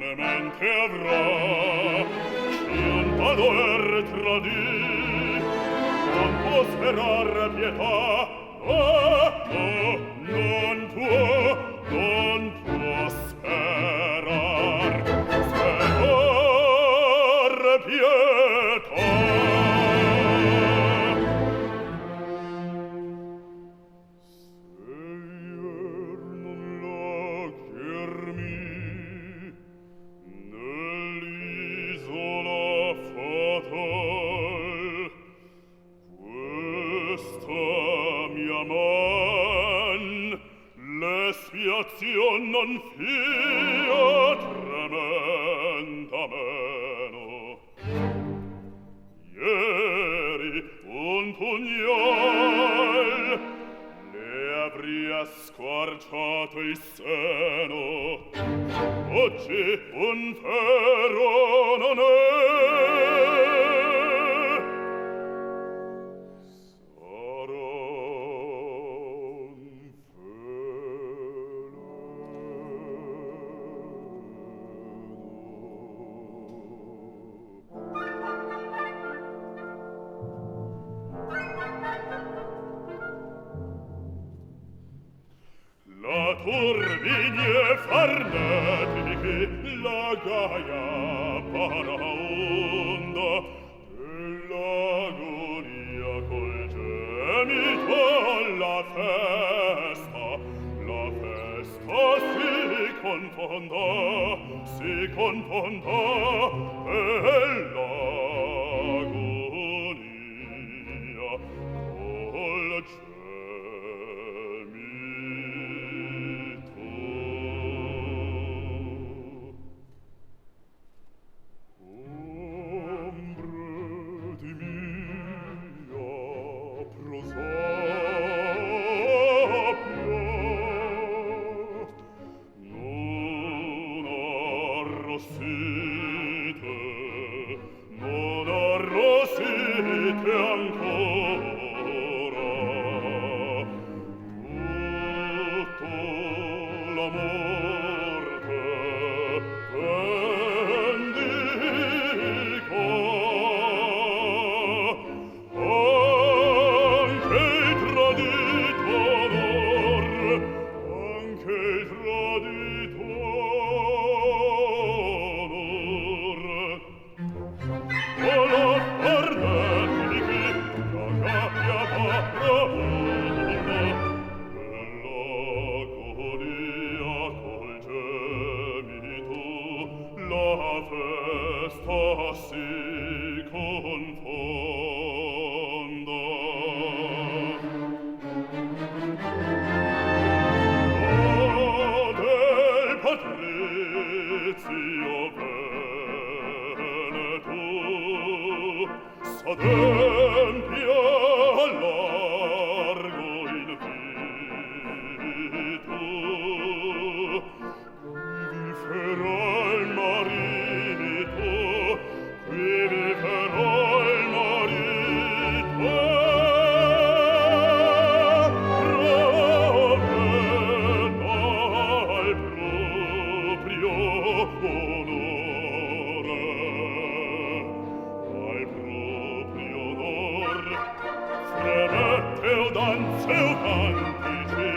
Mente avrà sciampato e tradì, non può sperare pietà, non può sperare pietà. L'espiazion non fia tremenda meno. Ieri un pugnal le avria squarciato il seno, oggi un ferro non è. La turbinie farnetiche, la gaia paraonda, e l'agonia col gemito, la festa si confonda, e l'agonia col gemito. Non arrossite ancora, tutto la morte vendica, anche il tradito onor, anche il tradito si confonda. Del patrizio veneto s'adempia largo in vito, qui farà il marito, qui vivrà il marito, prometta il proprio onore, al proprio onore, fremette o danze o cantici,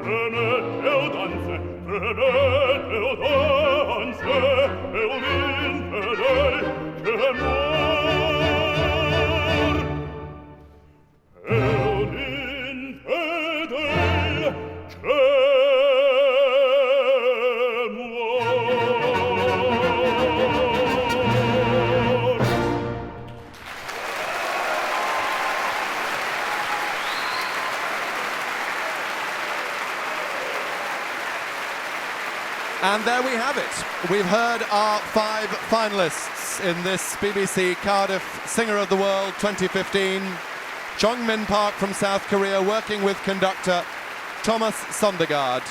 fremette o danze, fremette o danze, e un infedel che muor, e un infedel che muor. And there we have it. We've heard our 5 finalists in this BBC Cardiff Singer of the World 2015. Jongmin Park from South Korea, working with conductor Thomas Sondergaard.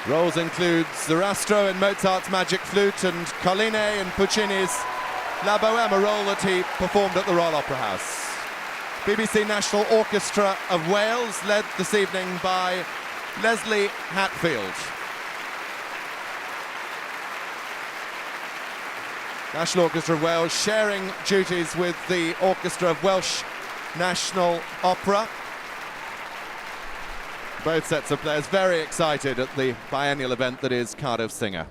Roles include Zarastro in Mozart's Magic Flute and Colline in Puccini's La Bohème, a role that he performed at the Royal Opera House. BBC National Orchestra of Wales, led this evening by Leslie Hatfield. National Orchestra of Wales sharing duties with the Orchestra of Welsh National Opera. Both sets of players very excited at the biennial event that is Cardiff Singer.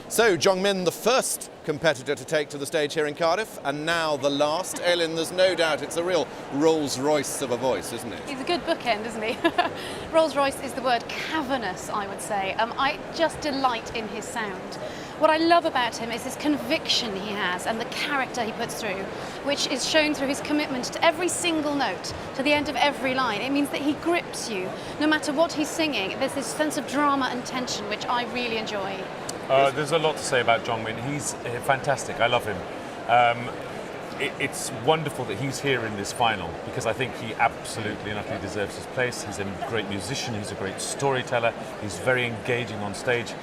So, Jong-min, the first competitor to take to the stage here in Cardiff, and now the last. Aileen, there's no doubt it's a real Rolls-Royce of a voice, isn't it? He's a good bookend, isn't he? Rolls-Royce is the word, cavernous, I would say. I just delight in his sound. What I love about him is his conviction he has and the character he puts through, which is shown through his commitment to every single note, to the end of every line. It means that he grips you. No matter what he's singing, there's this sense of drama and tension, which I really enjoy. There's a lot to say about Jong-min. He's fantastic. I love him. It's wonderful that he's here in this final because I think he absolutely and utterly deserves his place. He's a great musician. He's a great storyteller. He's very engaging on stage.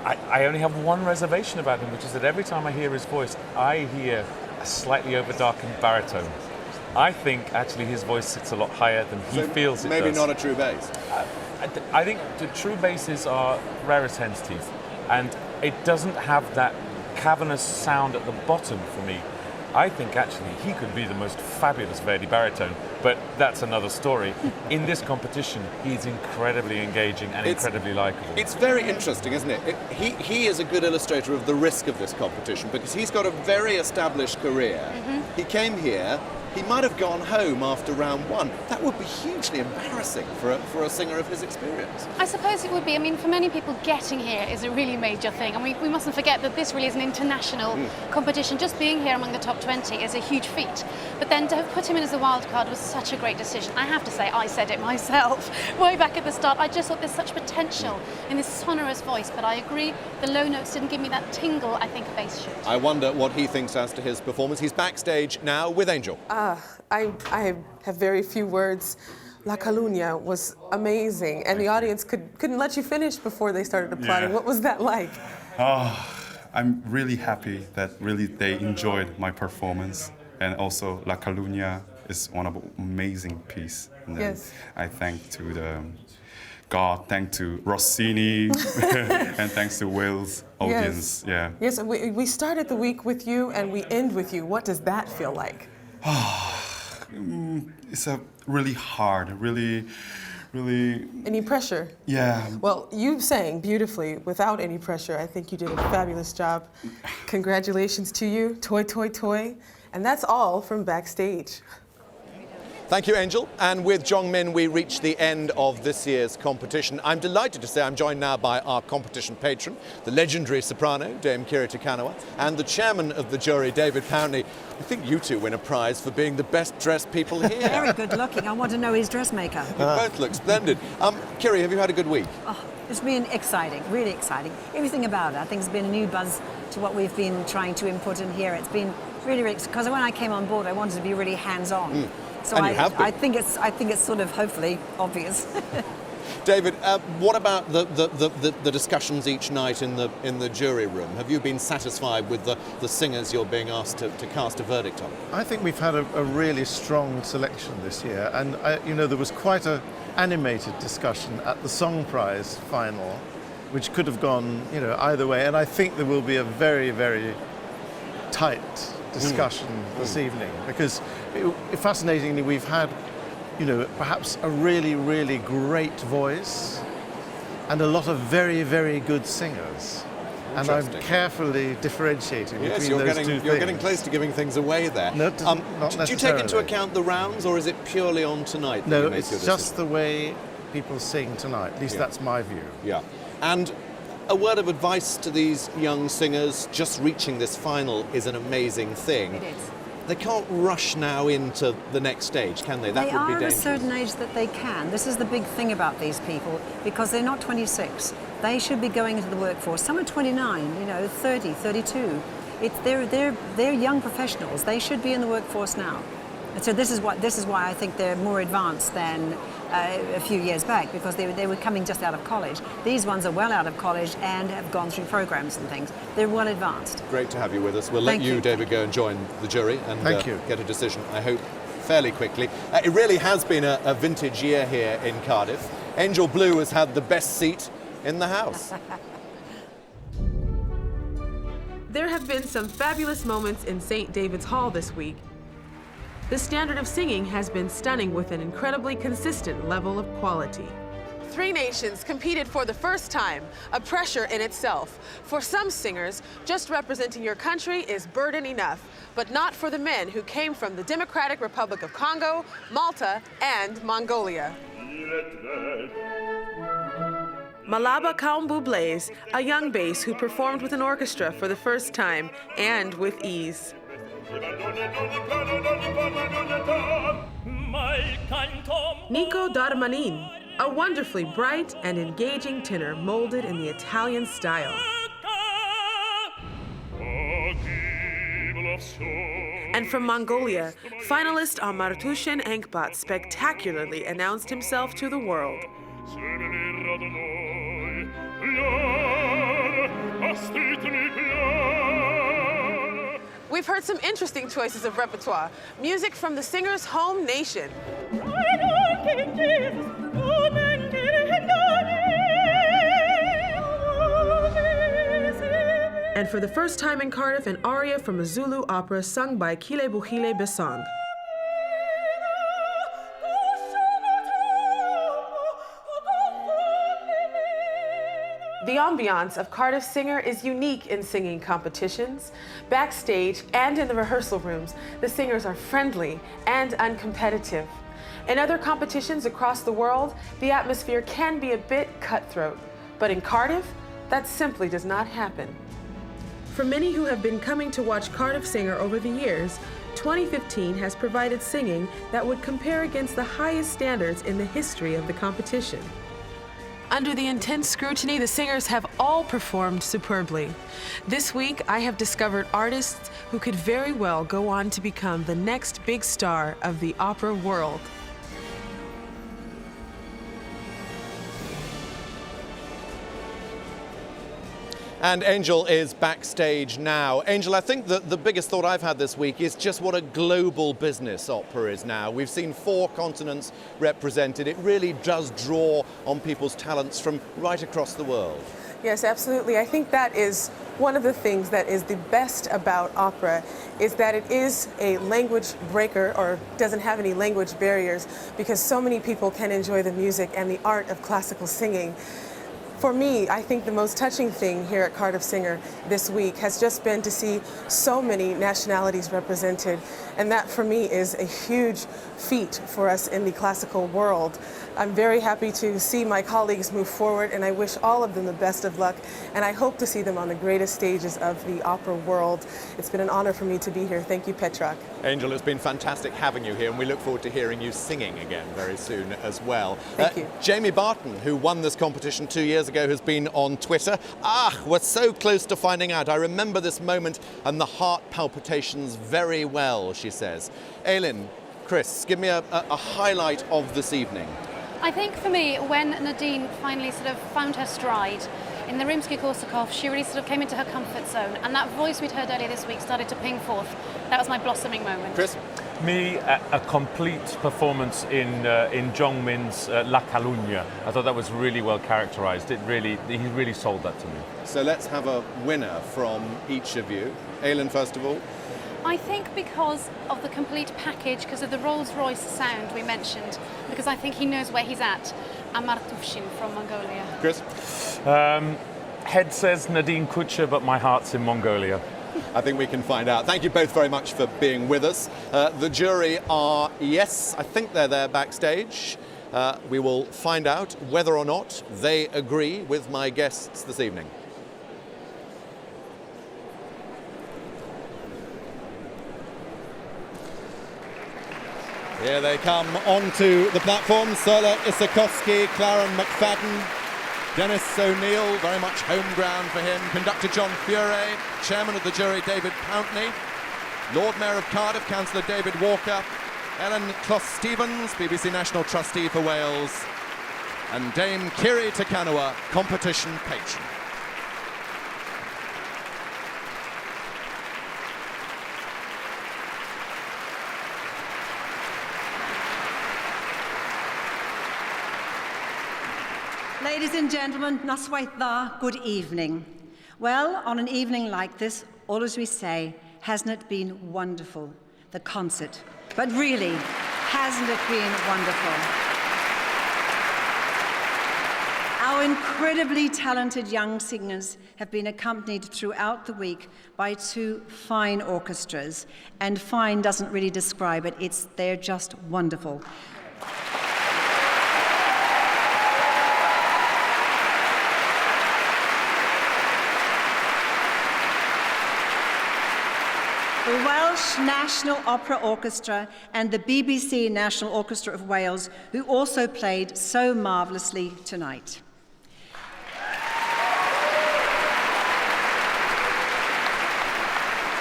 I only have one reservation about him, which is that every time I hear his voice, I hear a slightly over-darkened baritone. I think actually his voice sits a lot higher than he feels it does. Maybe not a true bass. I think the true basses are rare as hen's teeth, and it doesn't have that cavernous sound at the bottom for me. I think actually he could be the most fabulous Verdi baritone, but that's another story. In this competition, he's incredibly engaging and incredibly likeable. It's very interesting, isn't it? He is a good illustrator of the risk of this competition because he's got a very established career. He came here. He might have gone home after round one. That would be hugely embarrassing for a singer of his experience. I suppose it would be. I mean, for many people, getting here is a really major thing. And we mustn't forget that this really is an international competition. Just being here among the top 20 is a huge feat. But then to have put him in as a wild card was such a great decision. I have to say, I said it myself way back at the start. I just thought there's such potential in this sonorous voice. But I agree, the low notes didn't give me that tingle I think a bass should. I wonder what he thinks as to his performance. He's backstage now with Angel. I have very few words. La Calunia was amazing, and the audience couldn't let you finish before they started applauding. Yeah. What was that like? I'm really happy that really they enjoyed my performance, and also La Calunia is one of an amazing piece. And Yes. I thank to the God, thanks to Rossini, and thanks to Wales audience. Yes. Yeah. Yes, and we started the week with you, and we end with you. What does that feel like? It's a really hard, really. Any pressure? Yeah. Well, you sang beautifully without any pressure. I think you did a fabulous job. Congratulations to you, Toy Toy Toy. And that's all from Backstage. Thank you, Angel. And with Jong-min, we reach the end of this year's competition. I'm delighted to say I'm joined now by our competition patron, the legendary soprano, Dame Kirita Kanawa, and the chairman of the jury, David Pountney. I think you two win a prize for being the best dressed people here. Very good looking. I want to know his dressmaker. You both look splendid. Kiri, have you had a good week? Oh, it's been exciting, really exciting. Everything about it. I think it's been a new buzz to what we've been trying to input in here. It's been really, because when I came on board, I wanted to be really hands-on. So And you have been. I think it's sort of hopefully obvious. David, what about the discussions each night in the jury room? Have you been satisfied with the singers you're being asked to cast a verdict on? I think we've had a really strong selection this year, and there was quite an animated discussion at the Song Prize final, which could have gone either way, and I think there will be a very, very tight discussion this evening, because fascinatingly we've had perhaps a really, really great voice and a lot of very, very good singers. And I'm carefully differentiating between those two things. You're getting close to giving things away there. No, not did you take into account the rounds, or is it purely on tonight? No, it's just the way people sing tonight. At least that's my view. Yeah. And a word of advice to these young singers: just reaching this final is an amazing thing. It is. They can't rush now into the next stage, can they? That They would be are at a dangerous. certain age that they can. This is the big thing about these people, because they're not 26. They should be going into the workforce. Some are 29, 30, 32. They're young professionals. They should be in the workforce now. And so this is why I think they're more advanced than a few years back, because they were coming just out of college. These ones are well out of college and have gone through programs and things. They're well advanced. Great to have you with us. We'll let Thank you, you. David, go and join the jury and Thank you. get a decision, I hope, fairly quickly. It really has been a vintage year here in Cardiff. Angel Blue has had the best seat in the house. There have been some fabulous moments in St. David's Hall this week. The standard of singing has been stunning with an incredibly consistent level of quality. 3 nations competed for the first time, a pressure in itself. For some singers, just representing your country is burden enough, but not for the men who came from the Democratic Republic of Congo, Malta, and Mongolia. Malaba Kaumbu Blaze, a young bass who performed with an orchestra for the first time and with ease. Nico Darmanin, a wonderfully bright and engaging tenor molded in the Italian style. And from Mongolia, finalist Amartushen Enkbat spectacularly announced himself to the world. We've heard some interesting choices of repertoire, music from the singer's home nation. And for the first time in Cardiff, an aria from a Zulu opera sung by Kilebuhile Besang. The ambiance of Cardiff Singer is unique in singing competitions. Backstage and in the rehearsal rooms, the singers are friendly and uncompetitive. In other competitions across the world, the atmosphere can be a bit cutthroat. But in Cardiff, that simply does not happen. For many who have been coming to watch Cardiff Singer over the years, 2015 has provided singing that would compare against the highest standards in the history of the competition. Under the intense scrutiny, the singers have all performed superbly. This week, I have discovered artists who could very well go on to become the next big star of the opera world. And Angel is backstage now. Angel, I think that the biggest thought I've had this week is just what a global business opera is now. We've seen 4 continents represented. It really does draw on people's talents from right across the world. Yes, absolutely. I think that is one of the things that is the best about opera, is that it is a language breaker, or doesn't have any language barriers, because so many people can enjoy the music and the art of classical singing. For me, I think the most touching thing here at Cardiff Singer this week has just been to see so many nationalities represented, and that for me is a huge feat for us in the classical world. I'm very happy to see my colleagues move forward, and I wish all of them the best of luck, and I hope to see them on the greatest stages of the opera world. It's been an honor for me to be here. Thank you, Petrak. Angel, it's been fantastic having you here, and we look forward to hearing you singing again very soon as well. Thank you. Jamie Barton, who won this competition 2 years ago, has been on Twitter. We're so close to finding out. I remember this moment and the heart palpitations very well, she says. Aileen, Chris, give me a highlight of this evening. I think for me, when Nadine finally sort of found her stride in the Rimsky-Korsakov, she really sort of came into her comfort zone, and that voice we'd heard earlier this week started to ping forth. That was my blossoming moment. Chris? Me, a complete performance in Zhongmin's La Calugna. I thought that was really well characterized. He really sold that to me. So let's have a winner from each of you. Aileen, first of all. I think because of the complete package, because of the Rolls-Royce sound we mentioned, because I think he knows where he's at, Amartushin from Mongolia. Chris? Head says Nadine Kutcher, but my heart's in Mongolia. I think we can find out. Thank you both very much for being with us. The jury are, yes, I think they're there backstage. We will find out whether or not they agree with my guests this evening. Here they come onto the platform. Serla Isakowski, Claren McFadden, Dennis O'Neill, very much home ground for him. Conductor John Fure, Chairman of the jury David Pountney, Lord Mayor of Cardiff, Councillor David Walker, Ellen Closs-Stevens, BBC National Trustee for Wales, and Dame Kiri Takanawa, competition patron. Ladies and gentlemen, noswaith dda, good evening. Well, on an evening like this, all as we say, hasn't it been wonderful, the concert? But really, hasn't it been wonderful? Our incredibly talented young singers have been accompanied throughout the week by two fine orchestras, and fine doesn't really describe it, they're just wonderful. The Welsh National Opera Orchestra and the BBC National Orchestra of Wales, who also played so marvellously tonight.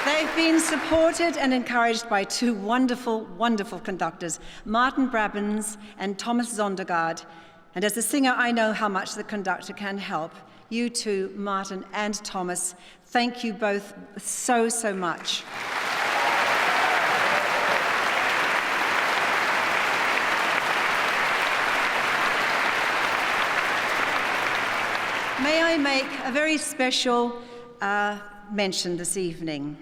They've been supported and encouraged by two wonderful, wonderful conductors, Martin Brabbins and Thomas Zondergaard. And as a singer, I know how much the conductor can help. You two, Martin and Thomas, thank you both so, so much. May I make a very special mention this evening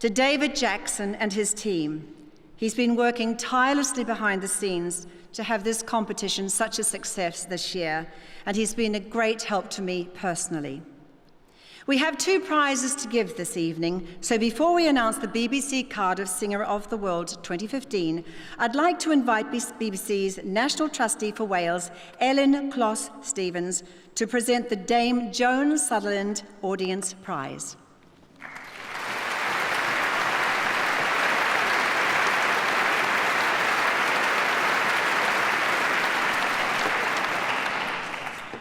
to David Jackson and his team. He's been working tirelessly behind the scenes to have this competition such a success this year, and he's been a great help to me personally. We have two prizes to give this evening, so before we announce the BBC Cardiff Singer of the World 2015, I'd like to invite BBC's National Trustee for Wales, Ellen Closs-Stevens, to present the Dame Joan Sutherland Audience Prize.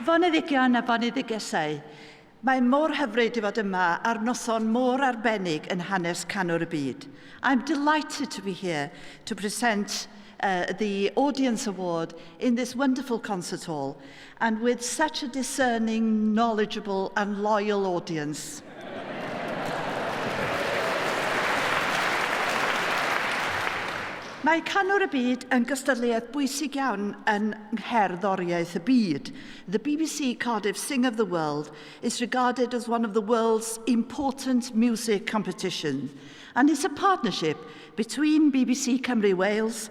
Boneddigion a boneddigesau. Mae mor hyfryd i fod yma ar noson mor arbennig yn hanes canwr y byd. I'm delighted to be here to present the Audience Award in this wonderful concert hall and with such a discerning, knowledgeable and loyal audience. Mae canwr y byd yn gystadleuaeth bwysig iawn yn ngherddoriaeth y byd. The BBC Cardiff Singer of the World is regarded as one of the world's important music competitions, and it's a partnership between BBC Cymru Wales,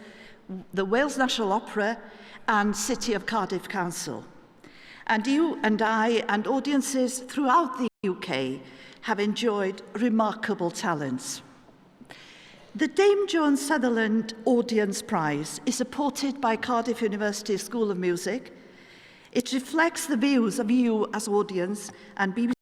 the Wales National Opera and City of Cardiff Council. And you and I and audiences throughout the UK have enjoyed remarkable talents. The Dame Joan Sutherland Audience Prize is supported by Cardiff University School of Music. It reflects the views of you as audience and BBC